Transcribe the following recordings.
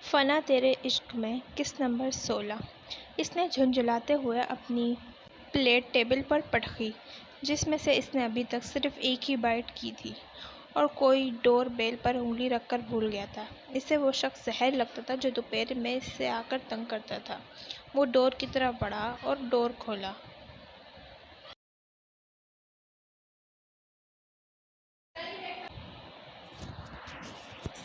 فنا تیرے عشق میں کس نمبر 16۔ اس نے جھنجھلاتے ہوئے اپنی پلیٹ ٹیبل پر پٹکی جس میں سے اس نے ابھی تک صرف ایک ہی بائٹ کی تھی اور کوئی ڈور بیل پر انگلی رکھ کر بھول گیا تھا۔ اسے وہ شخص زہر لگتا تھا جو دوپہر میں اس سے آ کر تنگ کرتا تھا۔ وہ ڈور کی طرف بڑھا اور ڈور کھولا۔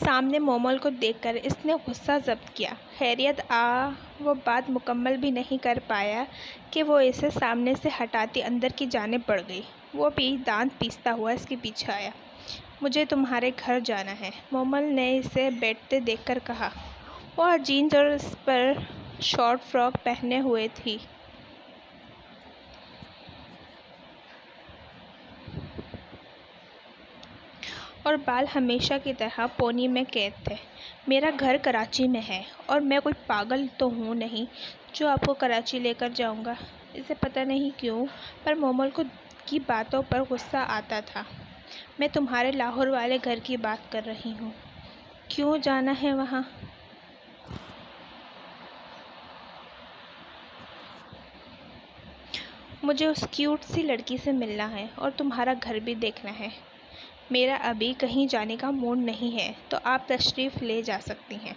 سامنے مومل کو دیکھ کر اس نے غصہ ضبط کیا۔ خیریت وہ بات مکمل بھی نہیں کر پایا کہ وہ اسے سامنے سے ہٹاتی اندر کی جانب بڑھ گئی۔ وہ بھی دانت پیستا ہوا اس کے پیچھے آیا۔ مجھے تمہارے گھر جانا ہے، مومل نے اسے بیٹھتے دیکھ کر کہا۔ وہ جینز اور اس پر شارٹ فراک پہنے ہوئے تھی۔ اور بال ہمیشہ کی طرح پونی میں قید تھے۔ میرا گھر کراچی میں ہے اور میں کوئی پاگل تو ہوں نہیں جو آپ کو کراچی لے کر جاؤں گا۔ اسے پتہ نہیں کیوں پر مومل کی باتوں پر غصہ آتا تھا۔ میں تمہارے لاہور والے گھر کی بات کر رہی ہوں۔ کیوں جانا ہے وہاں؟ مجھے اس کیوٹ سی لڑکی سے ملنا ہے اور تمہارا گھر بھی دیکھنا ہے۔ میرا ابھی کہیں جانے کا موڈ نہیں ہے تو آپ تشریف لے جا سکتی ہیں،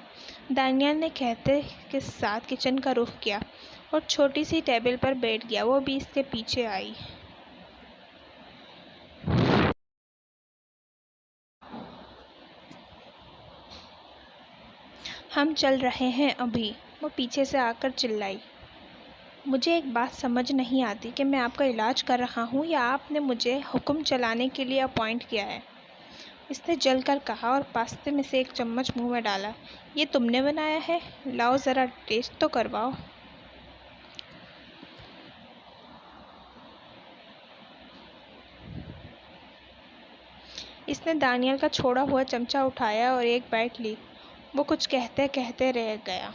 دانیال نے کہتے کے ساتھ کچن کا رخ کیا اور چھوٹی سی ٹیبل پر بیٹھ گیا۔ وہ بھی اس کے پیچھے آئی۔ ہم چل رہے ہیں ابھی، وہ پیچھے سے آ کر چلائی۔ مجھے ایک بات سمجھ نہیں آتی کہ میں آپ کا علاج کر رہا ہوں یا آپ نے مجھے حکم چلانے کے لیے اپوائنٹ کیا ہے، اس نے جل کر کہا اور پاستے میں سے ایک چمچ منہ میں ڈالا۔ یہ تم نے بنایا ہے؟ لاؤ ذرا ٹیسٹ تو کرواؤ۔ اس نے دانیال کا چھوڑا ہوا چمچہ اٹھایا اور ایک بائٹ لی۔ وہ کچھ کہتے کہتے رہ گیا۔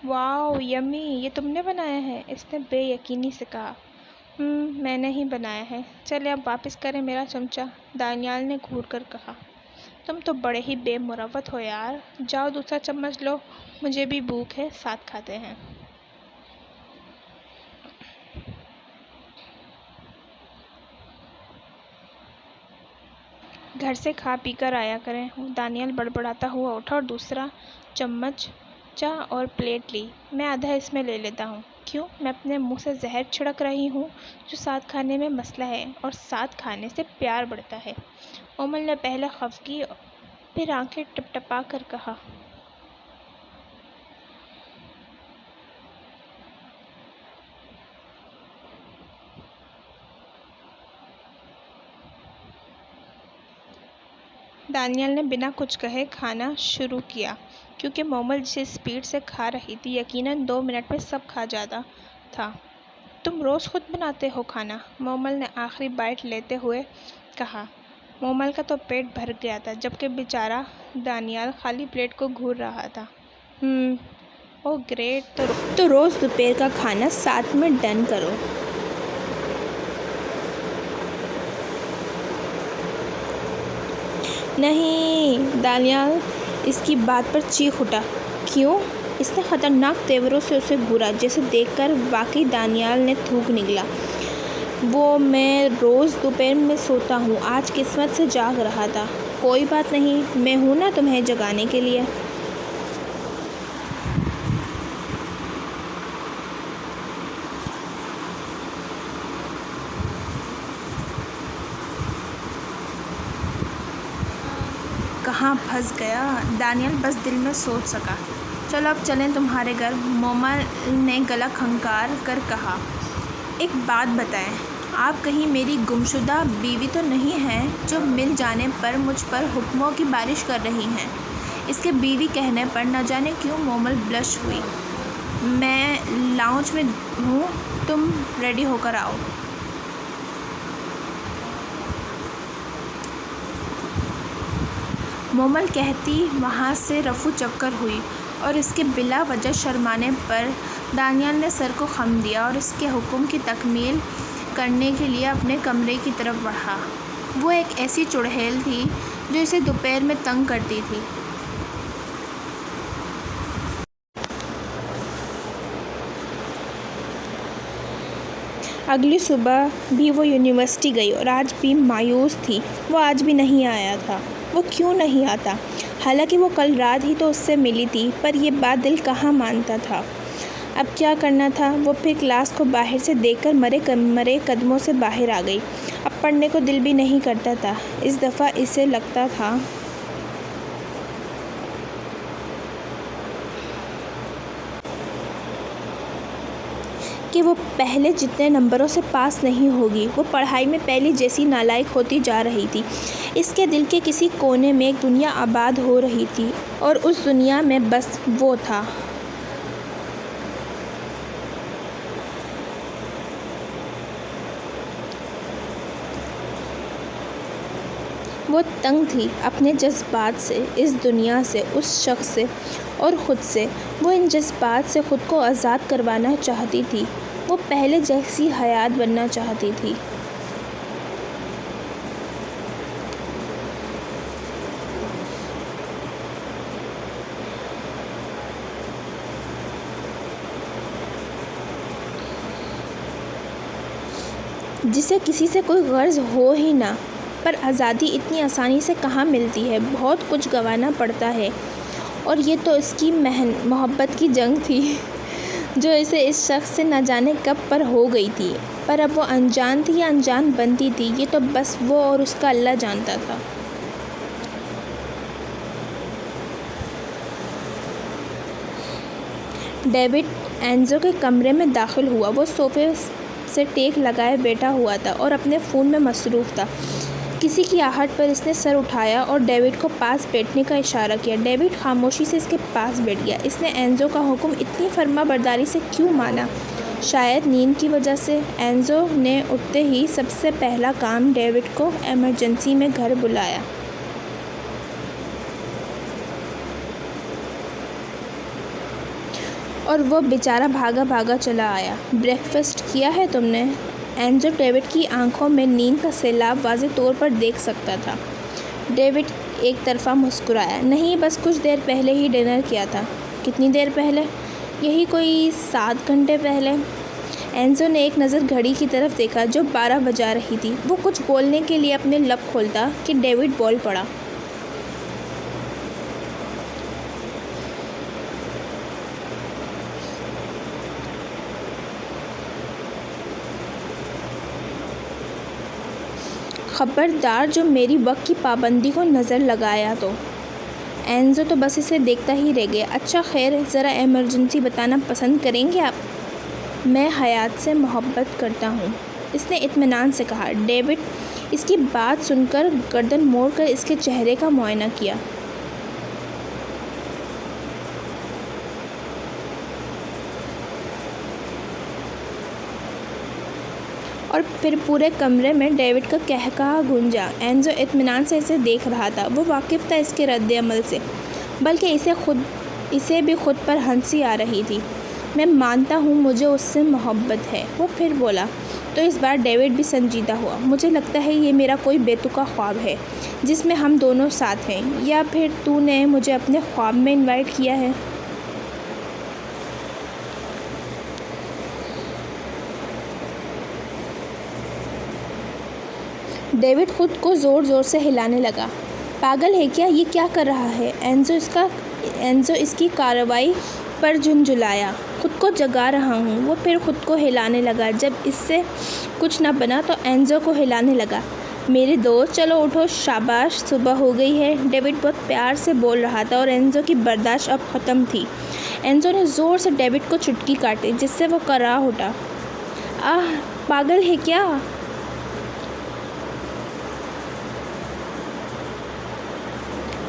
واو یمی، یہ تم نے بنایا ہے، اس نے بے یقینی سے کہا۔ میں نے ہی بنایا ہے۔ چلے اب واپس کریں میرا چمچہ، دانیال نے گھور کر کہا۔ تم تو بڑے ہی بے مروت ہو یار، جاؤ دوسرا چمچ لو، مجھے بھی بھوک ہے، ساتھ کھاتے ہیں۔ گھر سے کھا پی کر آیا کریں۔ دانیال بڑبڑاتا ہوا اٹھا اور دوسرا چمچ اور پلیٹ لی۔ میں آدھا اس میں لے لیتا ہوں۔ کیوں؟ میں اپنے منہ سے زہر چھڑک رہی ہوں جو ساتھ کھانے میں مسئلہ ہے اور ساتھ کھانے سے پیار بڑھتا ہے، مومل نے پہلے خفگی پھر آنکھیں ٹپٹپا کر کہا۔ دانیال نے بنا کچھ کہے کھانا شروع کیا کیونکہ مومل جس اسپیڈ سے کھا رہی تھی یقیناً 2 منٹ میں سب کھا جاتا تھا۔ تم روز خود بناتے ہو کھانا؟ مومل نے آخری بائٹ لیتے ہوئے کہا۔ مومل کا تو پیٹ بھر گیا تھا جبکہ بیچارہ دانیال خالی پلیٹ کو گھور رہا تھا۔ اوہ گریٹ، تو روز دوپہر کا کھانا ساتھ میں ڈن کرو۔ نہیں، دانیال اس کی بات پر چیخ اٹھا۔ کیوں؟ اس نے خطرناک تیوروں سے اسے گھورا جسے دیکھ کر واقعی دانیال نے تھوک نکلا۔ میں روز دوپہر میں سوتا ہوں، آج قسمت سے جاگ رہا تھا۔ کوئی بات نہیں، میں ہوں نا تمہیں جگانے کے لیے۔ کہاں پھنس گیا؟ دانیال بس دل میں سوچ سکا۔ چلو اب چلیں تمہارے گھر، مومل نے گلا کھنگار کر کہا۔ ایک بات بتائیں، آپ کہیں میری گمشدہ بیوی تو نہیں ہیں جو مل جانے پر مجھ پر حکموں کی بارش کر رہی ہیں؟ اس کے بیوی کہنے پر نہ جانے کیوں مومل بلش ہوئی۔ میں لاؤنج میں ہوں، تم ریڈی ہو کر آؤ۔ مومل کہتی وہاں سے رفو چکر ہوئی اور اس کے بلا وجہ شرمانے پر دانیال نے سر کو خم دیا اور اس کے حکم کی تکمیل کرنے کے لیے اپنے کمرے کی طرف بڑھا۔ وہ ایک ایسی چڑیل تھی جو اسے دوپہر میں تنگ کرتی تھی۔ اگلی صبح بھی وہ یونیورسٹی گئی اور آج بھی مایوس تھی۔ وہ آج بھی نہیں آیا تھا۔ وہ کیوں نہیں آتا؟ حالانکہ وہ کل رات ہی تو اس سے ملی تھی، پر یہ بات دل کہاں مانتا تھا۔ اب کیا کرنا تھا؟ وہ پھر کلاس کو باہر سے دیکھ کر مرے قدموں سے باہر آ گئی۔ اب پڑھنے کو دل بھی نہیں کرتا تھا۔ اس دفعہ اسے لگتا تھا کہ وہ پہلے جتنے نمبروں سے پاس نہیں ہوگی۔ وہ پڑھائی میں پہلے جیسی نالائق ہوتی جا رہی تھی۔ اس کے دل کے کسی کونے میں ایک دنیا آباد ہو رہی تھی اور اس دنیا میں بس وہ تھا۔ وہ تنگ تھی اپنے جذبات سے، اس دنیا سے، اس شخص سے اور خود سے۔ وہ ان جذبات سے خود کو آزاد کروانا چاہتی تھی۔ وہ پہلے جیسی حیات بننا چاہتی تھی۔ جسے کسی سے کوئی غرض ہو ہی نہ، پر آزادی اتنی آسانی سے کہاں ملتی ہے۔ بہت کچھ گنوانا پڑتا ہے، اور یہ تو اس کی محبت کی جنگ تھی جو اسے اس شخص سے نہ جانے کب پر ہو گئی تھی۔ پر اب وہ انجان تھی یا انجان بنتی تھی، یہ تو بس وہ اور اس کا اللہ جانتا تھا۔ ڈیوڈ اینزو کے کمرے میں داخل ہوا۔ وہ صوفے سے ٹیک لگائے بیٹھا ہوا تھا اور اپنے فون میں مصروف تھا۔ کسی کی آہٹ پر اس نے سر اٹھایا اور ڈیوڈ کو پاس بیٹھنے کا اشارہ کیا۔ ڈیوڈ خاموشی سے اس کے پاس بیٹھ گیا۔ اس نے اینزو کا حکم اتنی فرما برداری سے کیوں مانا؟ شاید نیند کی وجہ سے۔ اینزو نے اٹھتے ہی سب سے پہلا کام ڈیوڈ کو ایمرجنسی میں گھر بلایا۔ اور وہ بیچارہ بھاگا بھاگا چلا آیا۔ بریک فاسٹ کیا ہے تم نے؟ اینزو ڈیوڈ کی آنکھوں میں نیند کا سیلاب واضح طور پر دیکھ سکتا تھا۔ ڈیوڈ ایک طرفہ مسکرایا۔ نہیں، بس کچھ دیر پہلے ہی ڈنر کیا تھا۔ کتنی دیر پہلے؟ یہی کوئی 7 گھنٹے پہلے۔ اینزو نے ایک نظر گھڑی کی طرف دیکھا جو 12 بجا رہی تھی۔ وہ کچھ بولنے کے لیے اپنے لب کھولتا کہ ڈیوڈ بول پڑا۔ خبردار جو میری وقت کی پابندی کو نظر لگایا تو۔ اینزو تو بس اسے دیکھتا ہی رہ گیا۔ اچھا خیر، ذرا ایمرجنسی بتانا پسند کریں گے آپ؟ میں حیات سے محبت کرتا ہوں، اس نے اطمینان سے کہا۔ ڈیوڈ اس کی بات سن کر گردن موڑ کر اس کے چہرے کا معائنہ کیا۔ اور پھر پورے کمرے میں ڈیوڈ کا قہقہا گونجا۔ اینزو اطمینان سے اسے دیکھ رہا تھا۔ وہ واقف تھا اس کے رد عمل سے، بلکہ اسے بھی خود پر ہنسی آ رہی تھی۔ میں مانتا ہوں مجھے اس سے محبت ہے، وہ پھر بولا۔ تو اس بار ڈیوڈ بھی سنجیدہ ہوا۔ مجھے لگتا ہے یہ میرا کوئی بے تکا خواب ہے جس میں ہم دونوں ساتھ ہیں، یا پھر تو نے مجھے اپنے خواب میں انوائٹ کیا ہے۔ ڈیوڈ خود کو زور زور سے ہلانے لگا۔ پاگل ہے کیا؟ یہ کیا کر رہا ہے؟ اینزو اس کی کارروائی پر جھنجھلایا۔ خود کو جگا رہا ہوں۔ وہ پھر خود کو ہلانے لگا۔ جب اس سے کچھ نہ بنا تو اینزو کو ہلانے لگا۔ میرے دوست، چلو اٹھو، شاباش، صبح ہو گئی ہے۔ ڈیوڈ بہت پیار سے بول رہا تھا اور اینزو کی برداشت اب ختم تھی۔ اینزو نے زور سے ڈیوڈ کو چٹکی کاٹی جس سے وہ کراہ اٹھا۔ آہ، پاگل ہے کیا؟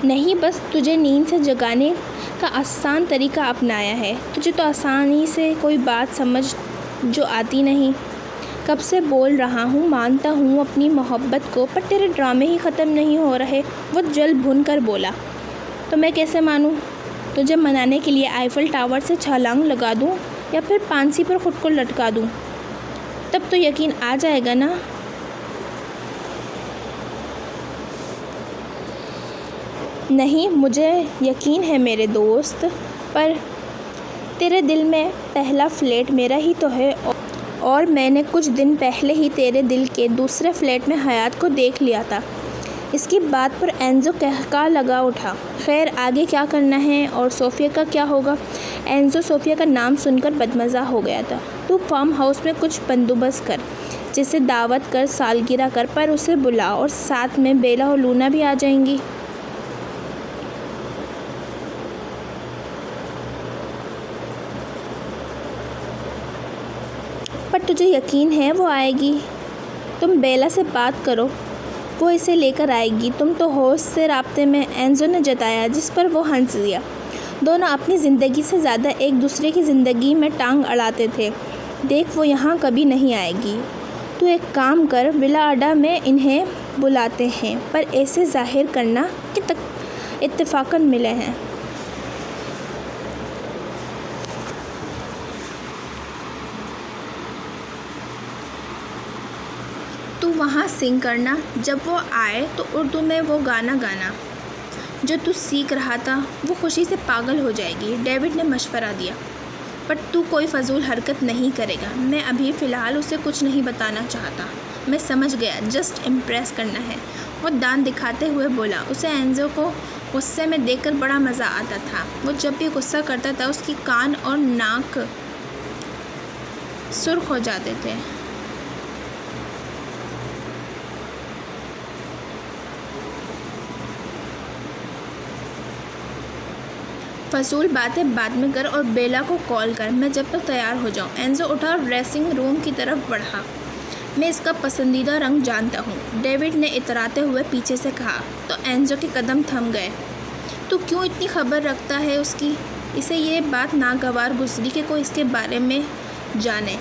نہیں، بس تجھے نیند سے جگانے کا آسان طریقہ اپنایا ہے۔ تجھے تو آسانی سے کوئی بات سمجھ جو آتی نہیں۔ کب سے بول رہا ہوں، مانتا ہوں اپنی محبت کو، پر تیرے ڈرامے ہی ختم نہیں ہو رہے۔ وہ جل بھن کر بولا۔ تو میں کیسے مانوں؟ تجھے منانے کے لیے آئیفل ٹاور سے چھلانگ لگا دوں یا پھر پانسی پر خود کو لٹکا دوں؟ تب تو یقین آ جائے گا نا۔ نہیں، مجھے یقین ہے میرے دوست، پر تیرے دل میں پہلا فلیٹ میرا ہی تو ہے، اور میں نے کچھ دن پہلے ہی تیرے دل کے دوسرے فلیٹ میں حیات کو دیکھ لیا تھا۔ اس کی بات پر اینزو کہکا لگا اٹھا۔ خیر آگے کیا کرنا ہے اور صوفیہ کا کیا ہوگا؟ اینزو صوفیہ کا نام سن کر بدمزہ ہو گیا تھا۔ تو فارم ہاؤس میں کچھ بندوبست کر، جسے دعوت کر، سالگرہ کر، پر اسے بلا اور ساتھ میں بیلا اور لونا بھی آ جائیں گی۔ پر تجھے یقین ہے وہ آئے گی؟ تم بیلا سے بات کرو، وہ اسے لے کر آئے گی۔ تم تو ہوسٹ سے رابطے میں، اینزو نے جتایا، جس پر وہ ہنس دیا۔ دونوں اپنی زندگی سے زیادہ ایک دوسرے کی زندگی میں ٹانگ اڑاتے تھے۔ دیکھ وہ یہاں کبھی نہیں آئے گی۔ تو ایک کام کر، ولا اڈا میں انہیں بلاتے ہیں، پر ایسے ظاہر کرنا کہ اتفاقاً ملے ہیں۔ تو وہاں سنگ کرنا، جب وہ آئے تو اردو میں وہ گانا گانا جو تو سیکھ رہا تھا۔ وہ خوشی سے پاگل ہو جائے گی۔ ڈیوڈ نے مشورہ دیا۔ پر تو کوئی فضول حرکت نہیں کرے گا۔ میں ابھی فی الحال اسے کچھ نہیں بتانا چاہتا۔ میں سمجھ گیا، جسٹ امپریس کرنا ہے۔ وہ دانت دکھاتے ہوئے بولا۔ اسے اینزو کو غصے میں دیکھ کر بڑا مزہ آتا تھا۔ وہ جب بھی غصہ کرتا تھا اس کی کان اور ناک سرخ ہو جاتے تھے۔ فضول باتیں بعد میں کر اور بیلا کو کال کر، میں جب تک تیار ہو جاؤں۔ اینزو اٹھا اور ڈریسنگ روم کی طرف بڑھا۔ میں اس کا پسندیدہ رنگ جانتا ہوں، ڈیوڈ نے اتراتے ہوئے پیچھے سے کہا۔ تو اینزو کے قدم تھم گئے۔ تو کیوں اتنی خبر رکھتا ہے اس کی؟ اسے یہ بات ناگوار گزری کہ کوئی اس کے بارے میں جانے۔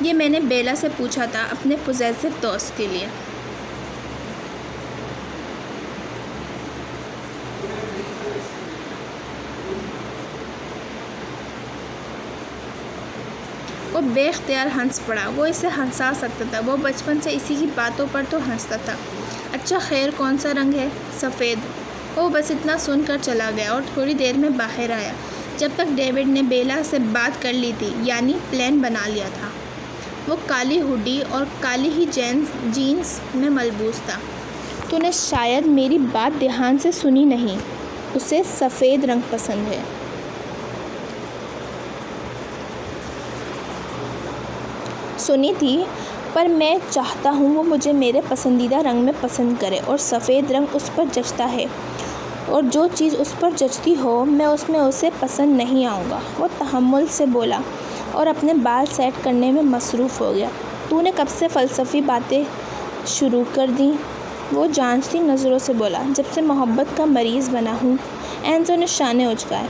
یہ میں نے بیلا سے پوچھا تھا، اپنے پوزیسو دوست کے لیے۔ وہ بے اختیار ہنس پڑا۔ وہ اسے ہنسا سکتا تھا، وہ بچپن سے اسی کی باتوں پر تو ہنستا تھا۔ اچھا خیر کون سا رنگ ہے؟ سفید۔ وہ بس اتنا سن کر چلا گیا اور تھوڑی دیر میں باہر آیا، جب تک ڈیوڈ نے بیلا سے بات کر لی تھی، یعنی پلان بنا لیا تھا۔ وہ کالی ہوڈی اور کالی ہی جینس میں ملبوس تھا۔ تو نے شاید میری بات دھیان سے سنی نہیں۔ اسے سفید رنگ پسند ہے۔ سنی تھی، پر میں چاہتا ہوں وہ مجھے میرے پسندیدہ رنگ میں پسند کرے، اور سفید رنگ اس پر جچتا ہے، اور جو چیز اس پر جچتی ہو میں اس میں اسے پسند نہیں آؤں گا۔ وہ تحمل سے بولا اور اپنے بال سیٹ کرنے میں مصروف ہو گیا۔ تو نے کب سے فلسفی باتیں شروع کر دیں؟ وہ جانچتی نظروں سے بولا۔ جب سے محبت کا مریض بنا ہوں۔ اینزو نے شانے اچکائے۔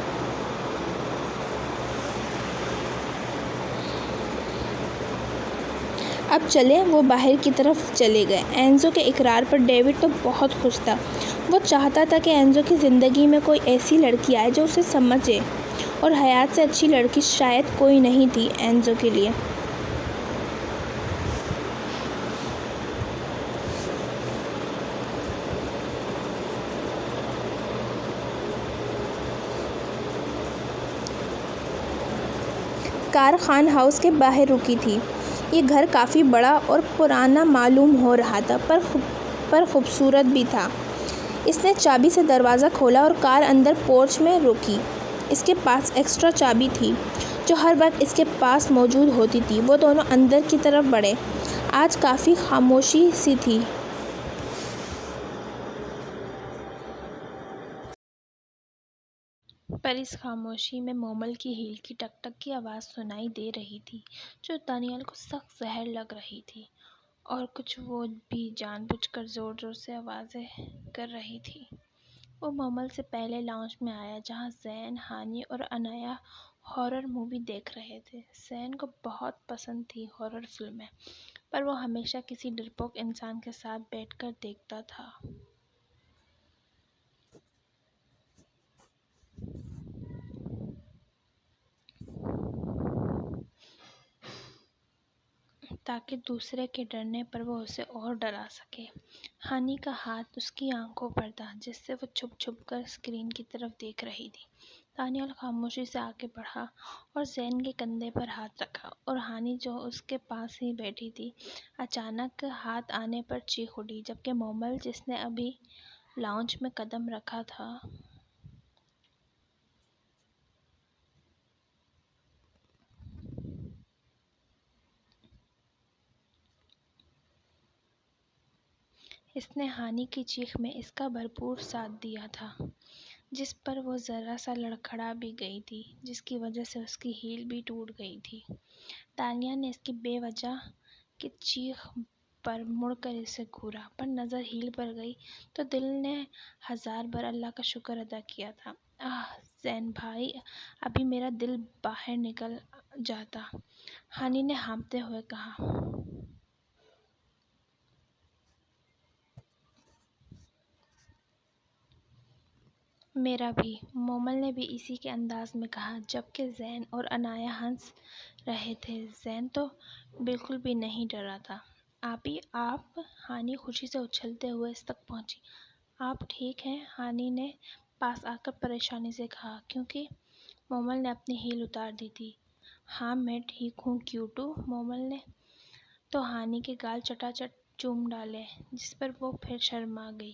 اب چلیں۔ وہ باہر کی طرف چلے گئے۔ اینزو کے اقرار پر ڈیوڈ تو بہت خوش تھا۔ وہ چاہتا تھا کہ اینزو کی زندگی میں کوئی ایسی لڑکی آئے جو اسے سمجھے، اور حیات سے اچھی لڑکی شاید کوئی نہیں تھی اینزو کے لیے۔ کار خان ہاؤس کے باہر رکی تھی۔ یہ گھر کافی بڑا اور پرانا معلوم ہو رہا تھا، پر خوبصورت بھی تھا۔ اس نے چابی سے دروازہ کھولا اور کار اندر پورچ میں روکی۔ اس کے پاس ایکسٹرا چابی تھی جو ہر وقت اس کے پاس موجود ہوتی تھی۔ وہ دونوں اندر کی طرف بڑھے۔ آج کافی خاموشی سی تھی۔ پر اس خاموشی میں مومل کی ہیل کی ٹک ٹک کی آواز سنائی دے رہی تھی، جو دانیال کو سخت زہر لگ رہی تھی، اور کچھ وہ بھی جان بوجھ کر زور زور سے آوازیں کر رہی تھی۔ وہ مومل سے پہلے لاؤنج میں آیا، جہاں زین، ہانی اور انایا ہارر مووی دیکھ رہے تھے۔ زین کو بہت پسند تھی ہارر فلمیں، پر وہ ہمیشہ کسی ڈرپوک انسان کے ساتھ بیٹھ کر دیکھتا تھا، تاکہ دوسرے کے ڈرنے پر وہ اسے اور ڈرا سکے۔ ہانی کا ہاتھ اس کی آنکھوں پر تھا جس سے وہ چھپ چھپ کر اسکرین کی طرف دیکھ رہی تھی۔ دانیال خاموشی سے آگے بڑھا اور زین کے کندھے پر ہاتھ رکھا اور ہانی جو اس کے پاس ہی بیٹھی تھی اچانک ہاتھ آنے پر چیخ اٹھی، جبکہ مومل جس نے ابھی لاؤنج میں قدم رکھا تھا اس نے ہانی کی چیخ میں اس کا بھرپور ساتھ دیا تھا، جس پر وہ ذرا سا لڑکھڑا بھی گئی تھی، جس کی وجہ سے اس کی ہیل بھی ٹوٹ گئی تھی۔ دانیال نے اس کی بے وجہ کی چیخ پر مڑ کر اسے گھورا، پر نظر ہیل پر گئی تو دل نے 1000 بار اللہ کا شکر ادا کیا تھا۔ آہ زین بھائی، ابھی میرا دل باہر نکل جاتا، ہانی نے ہانپتے ہوئے کہا۔ میرا بھی، مومل نے بھی اسی کے انداز میں کہا، جبکہ زین اور عنایہ ہنس رہے تھے۔ زین تو بالکل بھی نہیں ڈرا تھا۔ آپی آپ، ہانی خوشی سے اچھلتے ہوئے اس تک پہنچی۔ آپ ٹھیک ہیں؟ ہانی نے پاس آ کر پریشانی سے کہا، کیونکہ مومل نے اپنی ہیل اتار دی تھی۔ ہاں میں ٹھیک ہوں کیوٹو، مومل نے تو ہانی کے گال چٹا چٹ چوم ڈالے، جس پر وہ پھر شرما گئی۔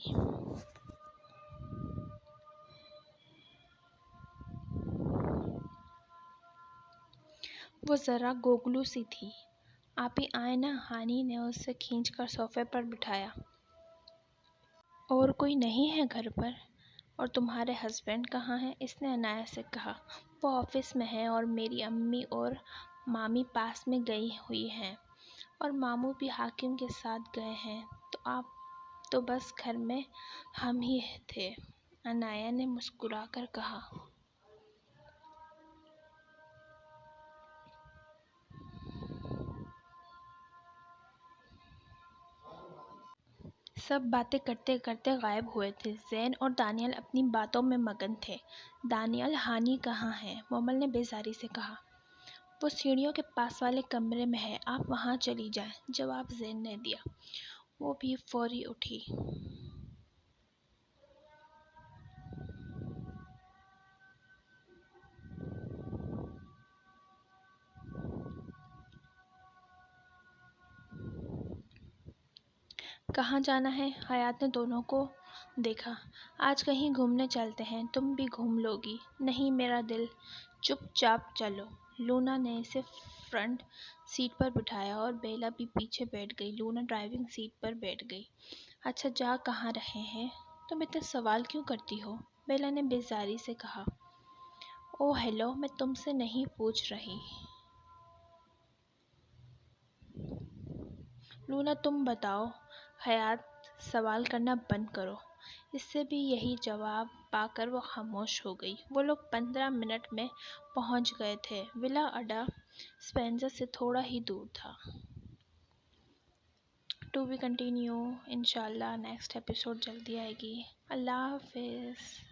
وہ ذرا گوگلو سی تھی۔ آپی آئیں نا، ہانی نے اسے کھینچ کر صوفے پر بٹھایا۔ اور کوئی نہیں ہے گھر پر؟ اور تمہارے ہسبینڈ کہاں ہیں؟ اس نے عنایہ سے کہا۔ وہ آفس میں ہیں اور میری امی اور مامی پاس میں گئی ہوئی ہیں، اور ماموں بھی حاکم کے ساتھ گئے ہیں، تو بس گھر میں ہم ہی تھے، عنایہ نے مسکرا کر کہا۔ سب باتیں کرتے کرتے غائب ہوئے تھے۔ زین اور دانیال اپنی باتوں میں مگن تھے۔ دانیال ہانی کہاں ہے؟ مومل نے بیزاری سے کہا۔ وہ سیڑھیوں کے پاس والے کمرے میں ہے، آپ وہاں چلی جائیں، جواب زین نے دیا۔ وہ بھی فوری اٹھی۔ کہاں جانا ہے؟ حیات نے دونوں کو دیکھا۔ آج کہیں گھومنے چلتے ہیں، تم بھی گھوم لو گی۔ نہیں میرا دل، چپ چاپ چلو۔ لونا نے اسے فرنٹ سیٹ پر بٹھایا اور بیلا بھی پیچھے بیٹھ گئی۔ لونا ڈرائیونگ سیٹ پر بیٹھ گئی۔ اچھا جا کہاں رہے ہیں؟ تم اتنے سوال کیوں کرتی ہو؟ بیلا نے بیزاری سے کہا۔ اوہ ہیلو، میں تم سے نہیں پوچھ رہی۔ لونا تم بتاؤ۔ حیات سوال کرنا بند کرو۔ اس سے بھی یہی جواب پا کر وہ خاموش ہو گئی۔ وہ لوگ 15 منٹ میں پہنچ گئے تھے۔ ولا اڈا اسپینسر سے تھوڑا ہی دور تھا۔ ٹو بی کنٹینیو، انشاءاللہ نیکسٹ ایپیسوڈ جلدی آئے گی۔ اللہ حافظ۔